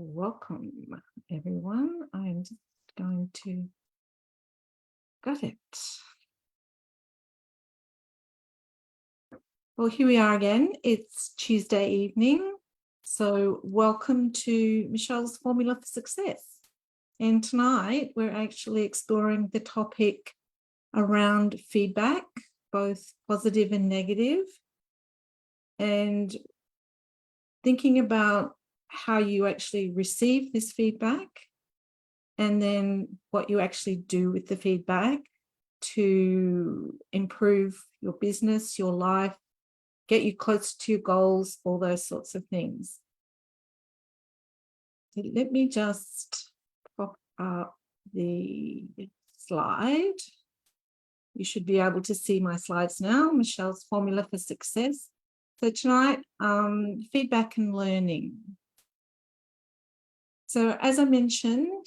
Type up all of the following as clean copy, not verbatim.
Welcome, everyone. I'm just going to got it. Well, here we are again. It's Tuesday evening. So welcome to Michelle's Formula for Success. And tonight we're actually exploring the topic around feedback, both positive and negative, and thinking about how you actually receive this feedback and then what you actually do with the feedback to improve your business, your life, get you closer to your goals, all those sorts of things. So let me just pop up the slide. You should be able to see my slides now, Michelle's Formula for Success. So tonight, feedback and learning. So as I mentioned,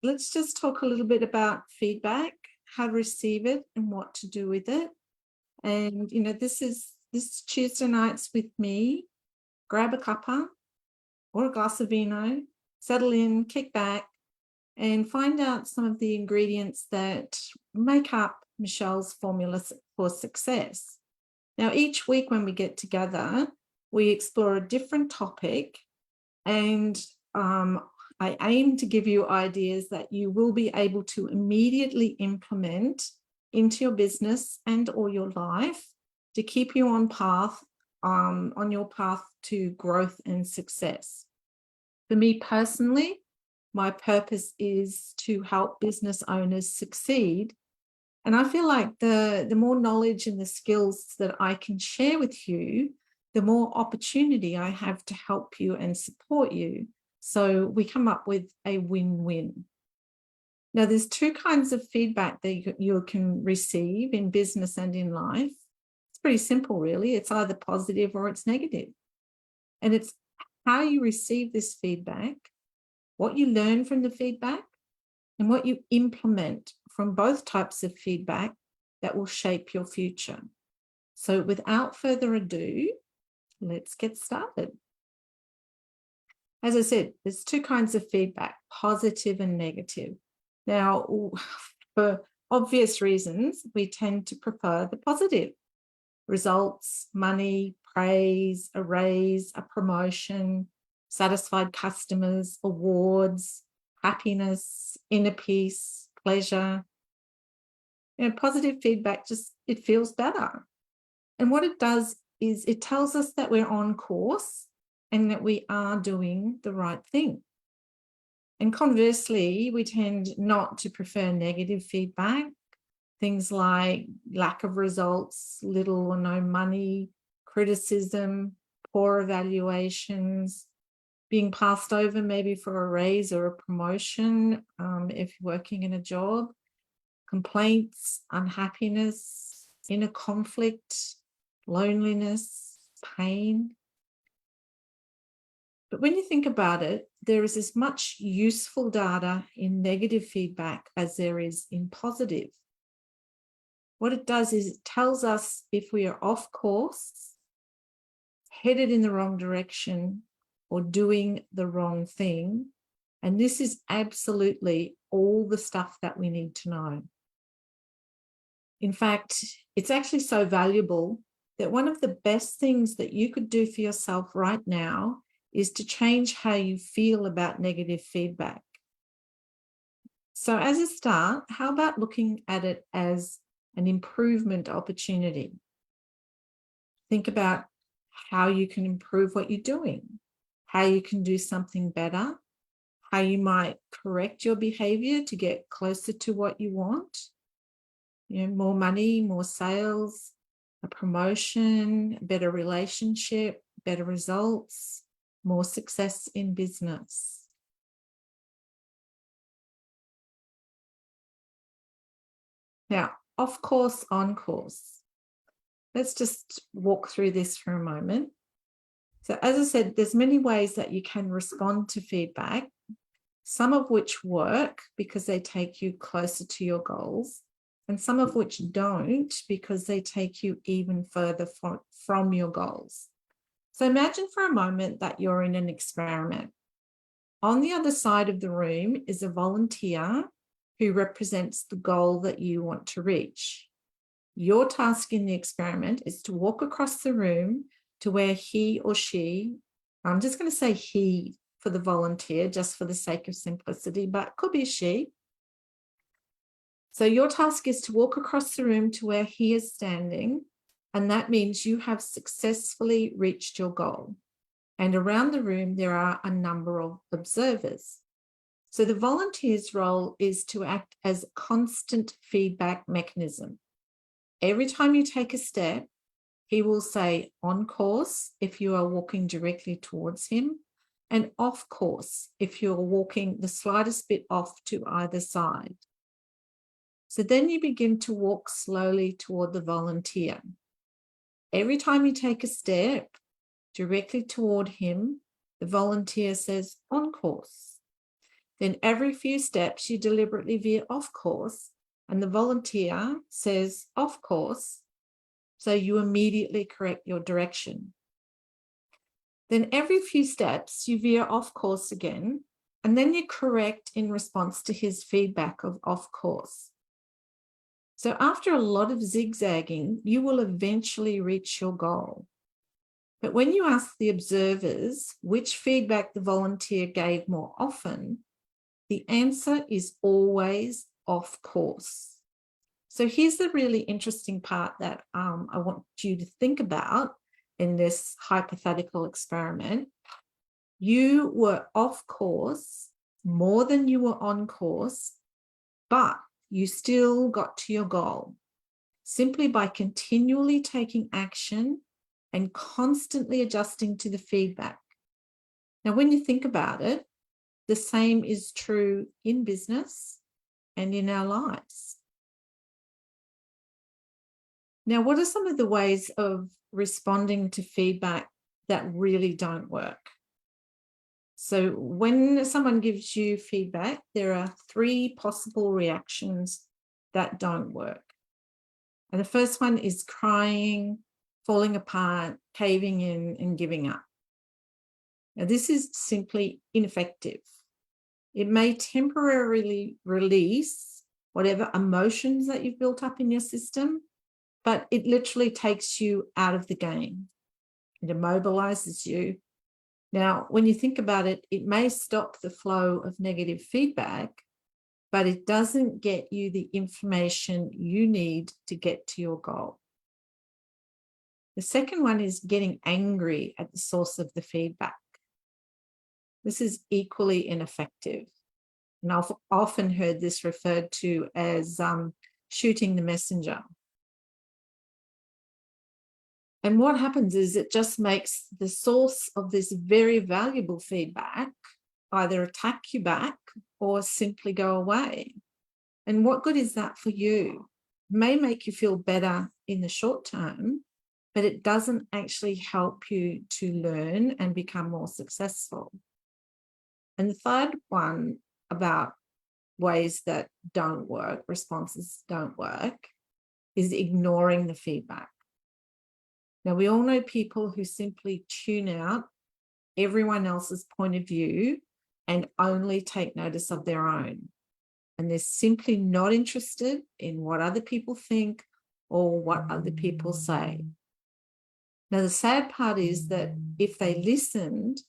let's just talk a little bit about feedback, how to receive it and what to do with it. And, this Tuesday nights with me. Grab a cuppa or a glass of vino, settle in, kick back, and find out some of the ingredients that make up Michelle's Formula for Success. Now, each week when we get together, we explore a different topic, and I aim to give you ideas that you will be able to immediately implement into your business and or your life to keep you on your path to growth and success. For me personally, my purpose is to help business owners succeed. And I feel like the more knowledge and the skills that I can share with you, the more opportunity I have to help you and support you. So we come up with a win-win. Now, there's two kinds of feedback that you can receive in business and in life. It's pretty simple, really. It's either positive or it's negative. And it's how you receive this feedback, what you learn from the feedback, and what you implement from both types of feedback that will shape your future. So without further ado, let's get started. As I said, there's two kinds of feedback, positive and negative. Now, for obvious reasons, we tend to prefer the positive. Results, money, praise, a raise, a promotion, satisfied customers, awards, happiness, inner peace, pleasure. Positive feedback it feels better. And what it does is it tells us that we're on course and that we are doing the right thing. And conversely, we tend not to prefer negative feedback, things like lack of results, little or no money, criticism, poor evaluations, being passed over maybe for a raise or a promotion if you're working in a job, complaints, unhappiness, inner conflict, loneliness, pain. But when you think about it, there is as much useful data in negative feedback as there is in positive. What it does is it tells us if we are off course, headed in the wrong direction, or doing the wrong thing. And this is absolutely all the stuff that we need to know. In fact, it's actually so valuable that one of the best things that you could do for yourself right now is to change how you feel about negative feedback. So as a start, how about looking at it as an improvement opportunity? Think about how you can improve what you're doing, how you can do something better, how you might correct your behavior to get closer to what you want. More money, more sales, a promotion, a better relationship, better results, more success in business. Now, off course, on course. Let's just walk through this for a moment. So as I said, there's many ways that you can respond to feedback, some of which work because they take you closer to your goals, and some of which don't because they take you even further from your goals. So imagine for a moment that you're in an experiment. On the other side of the room is a volunteer who represents the goal that you want to reach. Your task in the experiment is to walk across the room to where he or she, I'm just going to say he for the volunteer, just for the sake of simplicity, but it could be she. So your task is to walk across the room to where he is standing, and that means you have successfully reached your goal. And around the room, there are a number of observers. So the volunteer's role is to act as a constant feedback mechanism. Every time you take a step, he will say on course if you are walking directly towards him, and off course if you're walking the slightest bit off to either side. So then you begin to walk slowly toward the volunteer. Every time you take a step directly toward him, the volunteer says on course. Then every few steps you deliberately veer off course and the volunteer says off course, so you immediately correct your direction. Then every few steps you veer off course again, and then you correct in response to his feedback of off course. So after a lot of zigzagging, you will eventually reach your goal. But when you ask the observers which feedback the volunteer gave more often, the answer is always off course. So here's the really interesting part that I want you to think about in this hypothetical experiment. You were off course more than you were on course, but you still got to your goal simply by continually taking action and constantly adjusting to the feedback. Now, when you think about it, the same is true in business and in our lives. Now, what are some of the ways of responding to feedback that really don't work? So when someone gives you feedback, there are 3 possible reactions that don't work. And the first one is crying, falling apart, caving in, and giving up. Now, this is simply ineffective. It may temporarily release whatever emotions that you've built up in your system, but it literally takes you out of the game. It immobilizes you. Now, when you think about it, it may stop the flow of negative feedback, but it doesn't get you the information you need to get to your goal. The second one is getting angry at the source of the feedback. This is equally ineffective. And I've often heard this referred to as shooting the messenger. And what happens is it just makes the source of this very valuable feedback either attack you back or simply go away. And what good is that for you? It may make you feel better in the short term, but it doesn't actually help you to learn and become more successful. And the third one about ways that don't work, responses don't work, is ignoring the feedback. Now, we all know people who simply tune out everyone else's point of view and only take notice of their own. And they're simply not interested in what other people think or what other people say. Now, the sad part is that if they listened,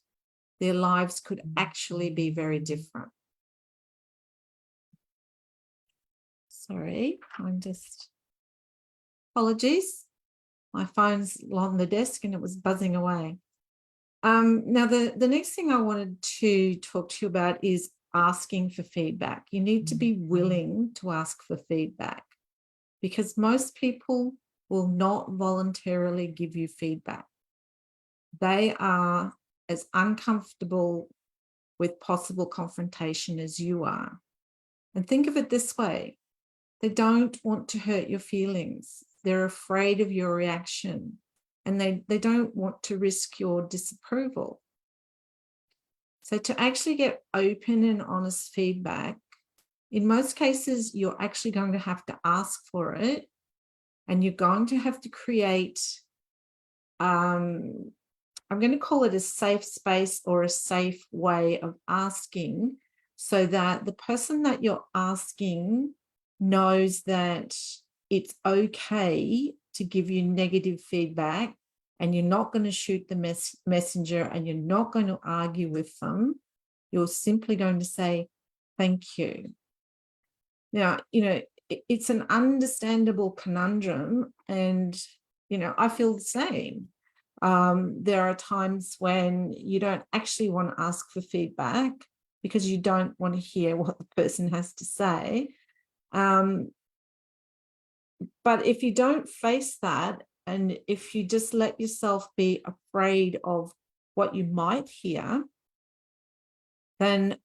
their lives could actually be very different. Sorry, apologies. My phone's on the desk and it was buzzing away. Now, the next thing I wanted to talk to you about is asking for feedback. You need to be willing to ask for feedback because most people will not voluntarily give you feedback. They are as uncomfortable with possible confrontation as you are. And think of it this way. They don't want to hurt your feelings. They're afraid of your reaction and they don't want to risk your disapproval. So to actually get open and honest feedback, in most cases, you're actually going to have to ask for it and you're going to have to create a I'm going to call it a safe space or a safe way of asking, so that the person that you're asking knows that it's okay to give you negative feedback, and you're not going to shoot the messenger, and you're not going to argue with them. You're simply going to say, thank you. Now, it's an understandable conundrum, and, I feel the same. There are times when you don't actually want to ask for feedback because you don't want to hear what the person has to say. But if you don't face that, and if you just let yourself be afraid of what you might hear, then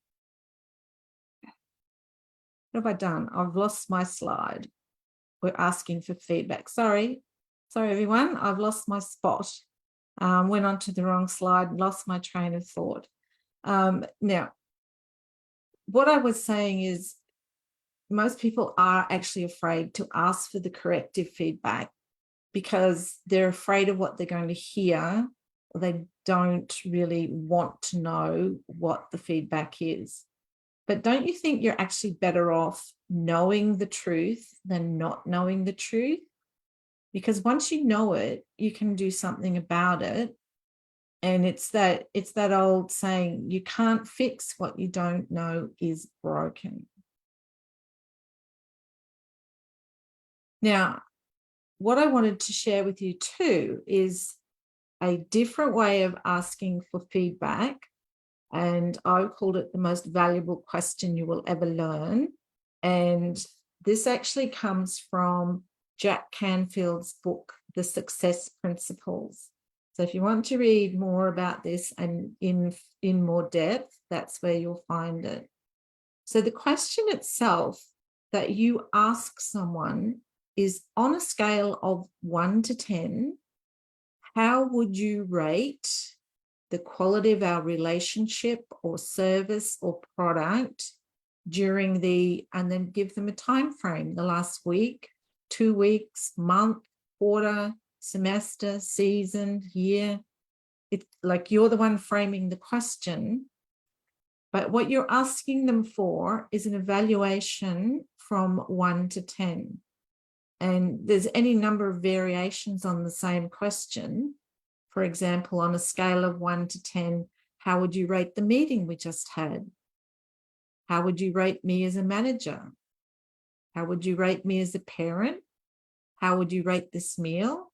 what have I done? I've lost my slide. We're asking for feedback. Sorry, everyone. I've lost my spot. Went onto the wrong slide, lost my train of thought. Now, what I was saying is most people are actually afraid to ask for the corrective feedback because they're afraid of what they're going to hear. They don't really want to know what the feedback is. But don't you think you're actually better off knowing the truth than not knowing the truth? Because once you know it, you can do something about it. And it's that old saying, you can't fix what you don't know is broken. Now, what I wanted to share with you too is a different way of asking for feedback. And I called it the most valuable question you will ever learn. And this actually comes from Jack Canfield's book, The Success Principles. So if you want to read more about this and in more depth, that's where you'll find it. So the question itself that you ask someone is, on a scale of 1 to 10, how would you rate the quality of our relationship or service or product during and then give them a time frame, the last week, 2 weeks, month, quarter, semester, season, year. It's like you're the one framing the question, but what you're asking them for is an evaluation from 1 to 10. And there's any number of variations on the same question. For example, on a scale of 1 to 10, how would you rate the meeting we just had? How would you rate me as a manager? How would you rate me as a parent? How would you rate this meal?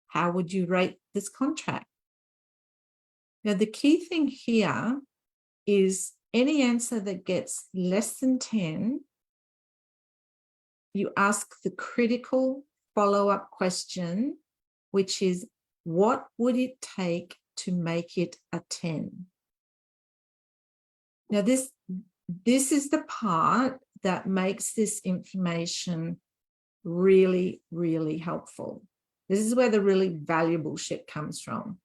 How would you rate this contract? Now, the key thing here is any answer that gets less than 10, you ask the critical follow-up question, which is, what would it take to make it a 10? Now, this is the part that makes this information really, really helpful. This is where the really valuable shit comes from,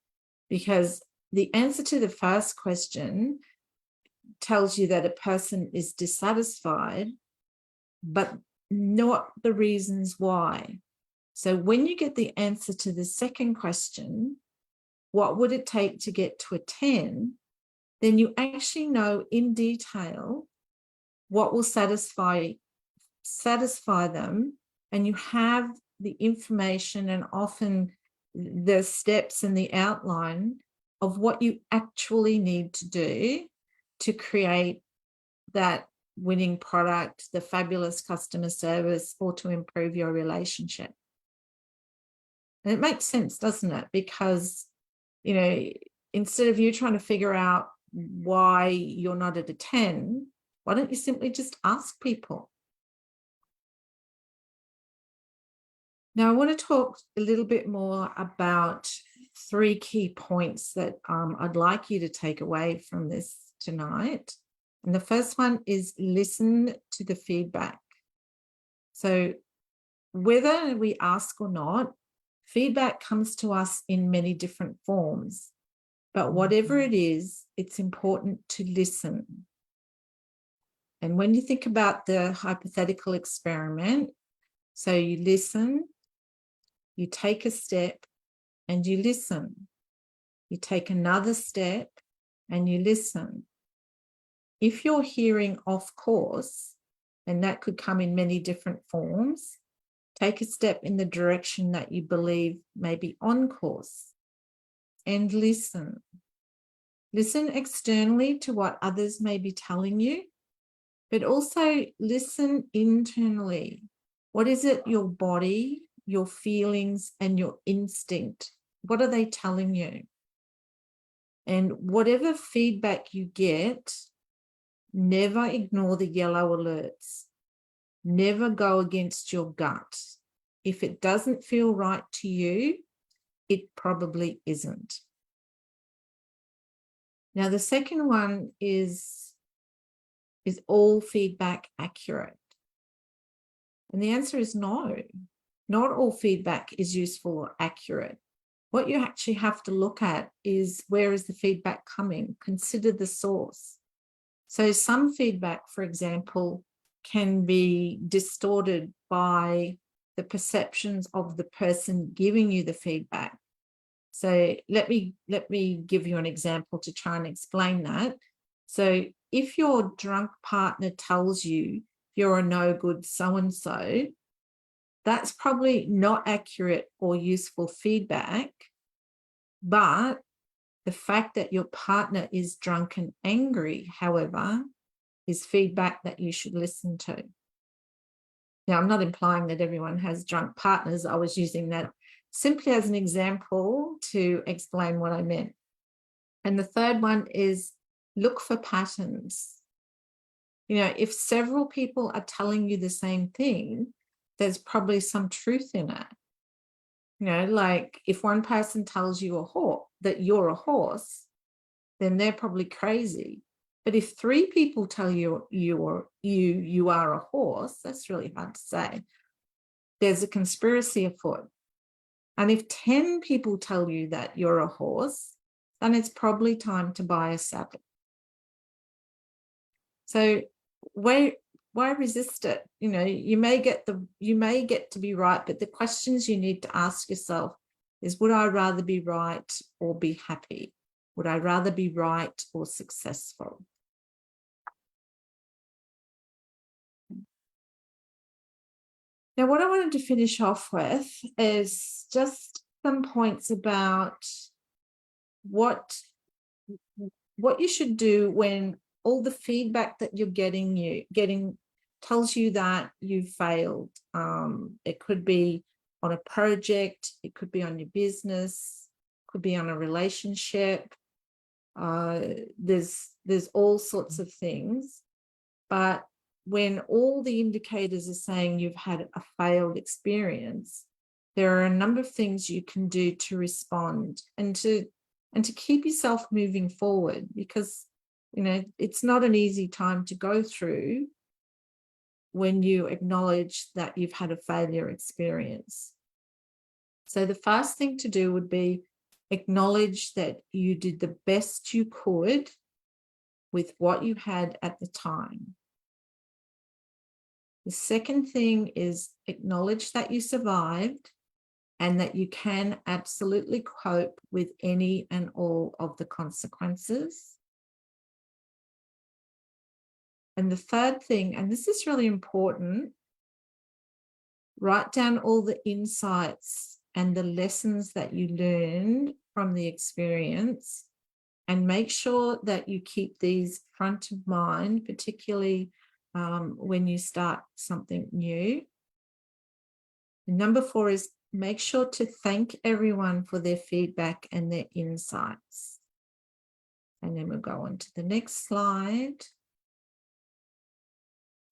because the answer to the first question tells you that a person is dissatisfied, but not the reasons why. So when you get the answer to the second question, what would it take to get to a 10? Then you actually know in detail what will satisfy them, and you have the information and often the steps and the outline of what you actually need to do to create that winning product, the fabulous customer service, or to improve your relationship. And it makes sense, doesn't it? Because, instead of you trying to figure out why you're not at a 10, why don't you simply just ask people? Now, I want to talk a little bit more about 3 key points that I'd like you to take away from this tonight. And the first one is listen to the feedback. So whether we ask or not, feedback comes to us in many different forms. But whatever it is, it's important to listen. And when you think about the hypothetical experiment, so you listen, you take a step, and you listen. you take another step and you listen. If you're hearing off course, and that could come in many different forms, take a step in the direction that you believe may be on course and listen. Listen externally to what others may be telling you, but also listen internally. What is it your body, your feelings, and your instinct, what are they telling you? And whatever feedback you get, never ignore the yellow alerts. Never go against your gut. If it doesn't feel right to you, it probably isn't. Now, the second one is all feedback accurate? And the answer is no. Not all feedback is useful or accurate. What you actually have to look at is, where is the feedback coming? Consider the source. So some feedback, for example, can be distorted by the perceptions of the person giving you the feedback. So let me give you an example to try and explain that. So if your drunk partner tells you you're a no good so-and-so, that's probably not accurate or useful feedback. But the fact that your partner is drunk and angry, however, is feedback that you should listen to. Now, I'm not implying that everyone has drunk partners. I was using that simply as an example to explain what I meant. And the third one is look for patterns. You know, if several people are telling you the same thing, there's probably some truth in it. You know, like if one person tells you that you're a horse, then they're probably crazy. But if 3 people tell you you are a horse, that's really hard to say. There's a conspiracy afoot. And if 10 people tell you that you're a horse, then it's probably time to buy a saddle. So why resist it? You know, you may get to be right, but the questions you need to ask yourself is, would I rather be right or be happy? Would I rather be right or successful? Now, what I wanted to finish off with is just some points about what you should do when all the feedback that you're getting tells you that you failed. It could be on a project, it could be on your business, could be on a relationship. There's all sorts of things, but when all the indicators are saying you've had a failed experience, there are a number of things you can do to respond and to keep yourself moving forward, because, you know, it's not an easy time to go through when you acknowledge that you've had a failure experience. So the first thing to do would be acknowledge that you did the best you could with what you had at the time. The second thing is acknowledge that you survived and that you can absolutely cope with any and all of the consequences. And the third thing, and this is really important, write down all the insights and the lessons that you learned from the experience, and make sure that you keep these front of mind, particularly when you start something new. And number 4 is make sure to thank everyone for their feedback and their insights. And then we'll go on to the next slide.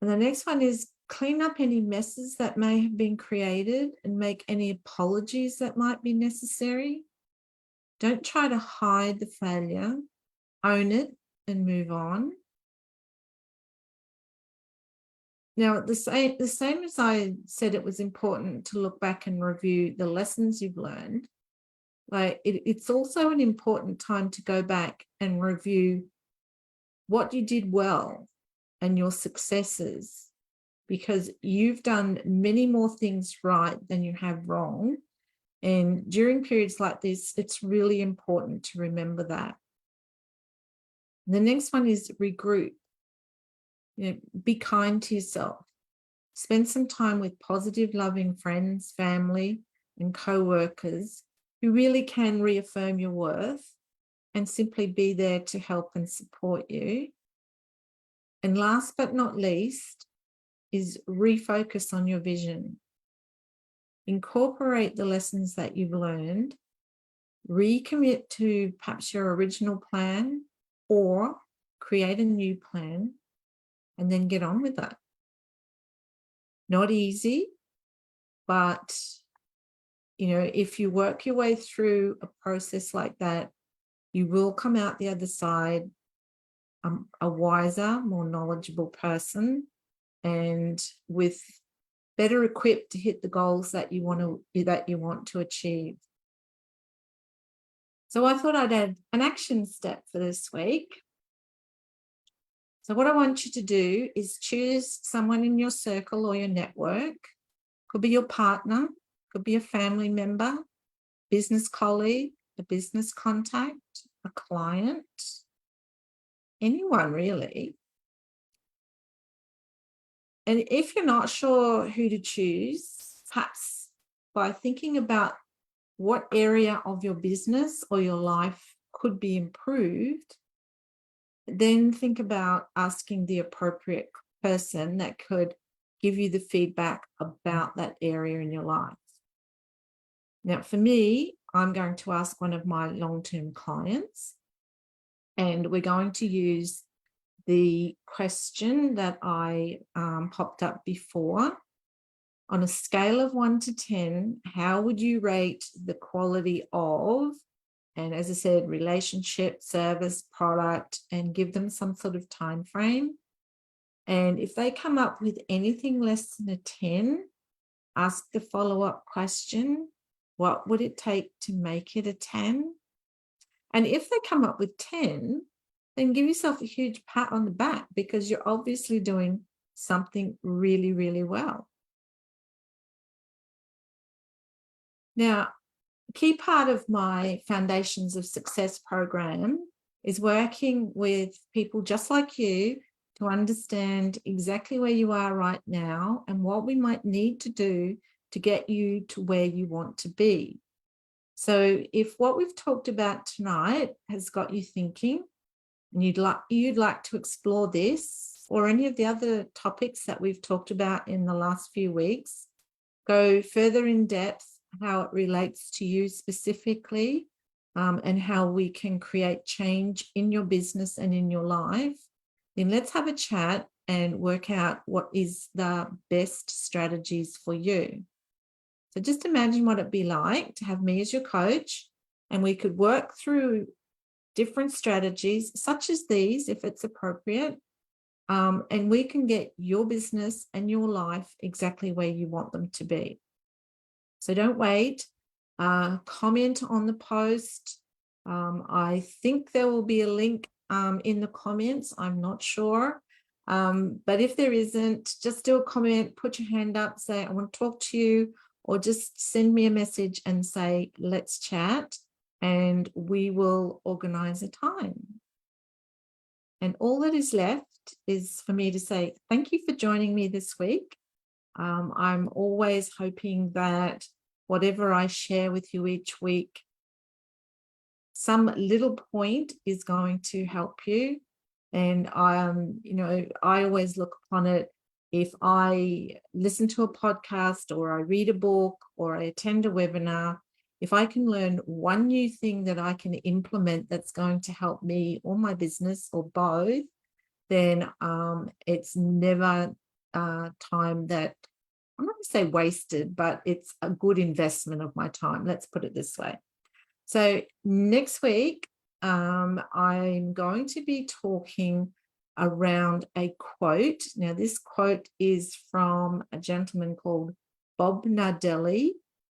And the next one is clean up any messes that may have been created and make any apologies that might be necessary. Don't try to hide the failure, own it and move on. Now, the same as I said, it was important to look back and review the lessons you've learned. Like it's also an important time to go back and review what you did well and your successes, because you've done many more things right than you have wrong. And during periods like this, it's really important to remember that. The next one is regroup. Be kind to yourself. Spend some time with positive, loving friends, family, and co-workers who really can reaffirm your worth and simply be there to help and support you. And last but not least is refocus on your vision. Incorporate the lessons that you've learned, recommit to perhaps your original plan or create a new plan, and then get on with it. Not easy, but if you work your way through a process like that, you will come out the other side a wiser, more knowledgeable person, and with better equipped to hit the goals that you want to achieve. So I thought I'd add an action step for this week. So what I want you to do is choose someone in your circle or your network. Could be your partner, could be a family member, business colleague, a business contact, a client, anyone really. And if you're not sure who to choose, perhaps by thinking about what area of your business or your life could be improved, then think about asking the appropriate person that could give you the feedback about that area in your life. Now, for me, I'm going to ask one of my long-term clients, and we're going to use the question that I popped up before. On a scale of 1 to 10, how would you rate the quality of, and as I said, relationship, service, product, and give them some sort of time frame? And if they come up with anything less than a 10, ask the follow-up question, what would it take to make it a 10? And if they come up with 10, then give yourself a huge pat on the back, because you're obviously doing something really, really well. Now, a key part of my Foundations of Success program is working with people just like you to understand exactly where you are right now and what we might need to do to get you to where you want to be. So if what we've talked about tonight has got you thinking, and you'd like to explore this or any of the other topics that we've talked about in the last few weeks, go further in depth how it relates to you specifically, and how we can create change in your business and in your life, then let's have a chat and work out what is the best strategies for you. So just imagine what it'd be like to have me as your coach, and we could work through different strategies such as these, if it's appropriate, and we can get your business and your life exactly where you want them to be. So don't wait. Comment on the post. I think there will be a link in the comments. I'm not sure. But if there isn't, just do a comment, put your hand up, say, I want to talk to you, or just send me a message and say, let's chat, and we will organize a time. And all that is left is for me to say, thank you for joining me this week. I'm always hoping that whatever I share with you each week, some little point is going to help you. And I always look upon it, if I listen to a podcast or I read a book or I attend a webinar, if I can learn one new thing that I can implement that's going to help me or my business or both, then it's never time that, I'm not going to say wasted, but it's a good investment of my time. Let's put it this way. So next week, I'm going to be talking around a quote. Now, this quote is from a gentleman called Bob Nardelli.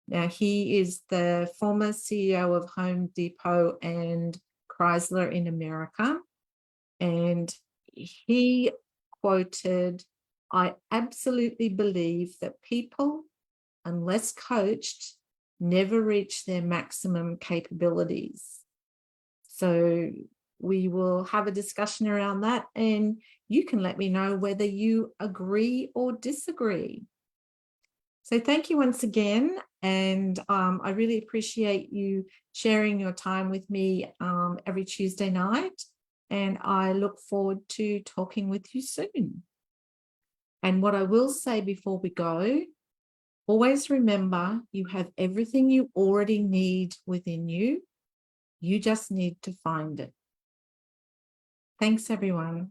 Now, he is the former CEO of Home Depot and Chrysler in America. And he quoted, I absolutely believe that people, unless coached, never reach their maximum capabilities. So we will have a discussion around that, and you can let me know whether you agree or disagree. So thank you once again, and I really appreciate you sharing your time with me every Tuesday night, and I look forward to talking with you soon. And what I will say before we go, always remember you have everything you already need within you. You just need to find it. Thanks, everyone.